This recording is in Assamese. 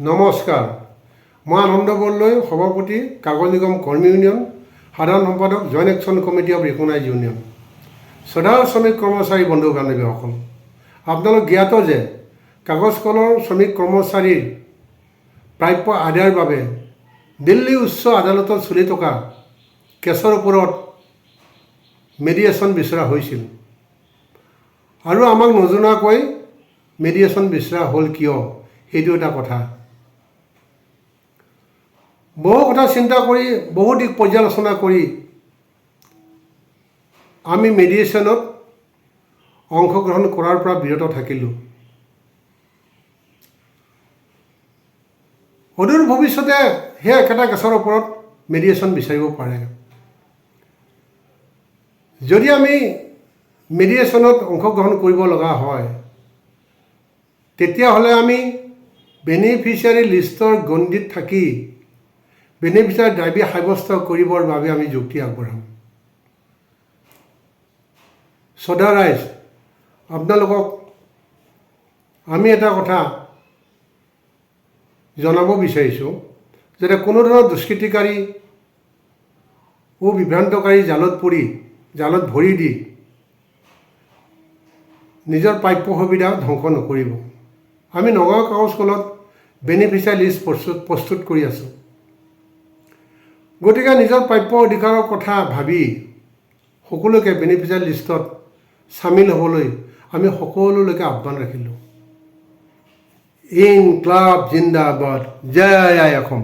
নমস্কাৰ, মই আনন্দ বৰদলৈ, সভাপতি কাগজ নিগম কৰ্মী ইউনিয়ন, সাধাৰণ সম্পাদক joint action committee of recognise union. শ্ৰদ্ধাৰ শ্ৰমিক কৰ্মচাৰী বন্ধু বান্ধৱীসকল, আপোনালোক জ্ঞাত যে কাগজ কলৰ শ্ৰমিক কৰ্মচাৰীৰ প্ৰাপ্য আদায়ৰ বাবে দিল্লী উচ্চ আদালতত চলি থকা কেছৰ ওপৰত মেডিয়েশ্যন বিচৰা হৈছিল আৰু আমাক নজনোৱাকৈ মেডিয়েশ্যন বিচৰা হ'ল কিয়, সেইটো এটা কথা। বহু কথা চিন্তা কৰি, বহু দিশ পৰ্যালোচনা কৰি আমি মেডিয়েশ্যনত অংশগ্ৰহণ কৰাৰ পৰা বিৰত থাকিলোঁ। অদূৰ ভৱিষ্যতে সেই একেটা কেছৰ ওপৰত মেডিয়েশ্যন বিচাৰিব পাৰে। যদি আমি মেডিয়েশ্যনত অংশগ্ৰহণ কৰিব লগা হয়, তেতিয়াহ'লে আমি বেনিফিচিয়াৰী লিষ্টৰ গণ্ডিত থাকি বেনিফিচিয়াৰী দাবী সাব্যস্ত কৰিবৰ বাবে আমি যুক্তি আগবঢ়াম। শ্ৰদ্ধা ৰাইজ, আপোনালোকক আমি এটা কথা জনাব বিচাৰিছোঁ, যাতে কোনো ধৰণৰ দুষ্কৃতিকাৰী বিভ্ৰান্তকাৰী জালত ভৰি দি নিজৰ প্ৰাপ্য সুবিধা ধ্বংস নকৰিব। আমি নগাঁও কাগজ কলত বেনিফিচিয়াৰী লিষ্ট প্ৰস্তুত কৰি আছোঁ। গতিকে নিজৰ প্ৰাপ্য অধিকাৰৰ কথা ভাবি সকলোকে বেনিফিচিয়াৰী লিষ্টত চামিল হ'বলৈ আমি সকলোলৈকে আহ্বান ৰাখিলোঁ। ইনকলাব জিন্দাবাদ, জয় আই অসম।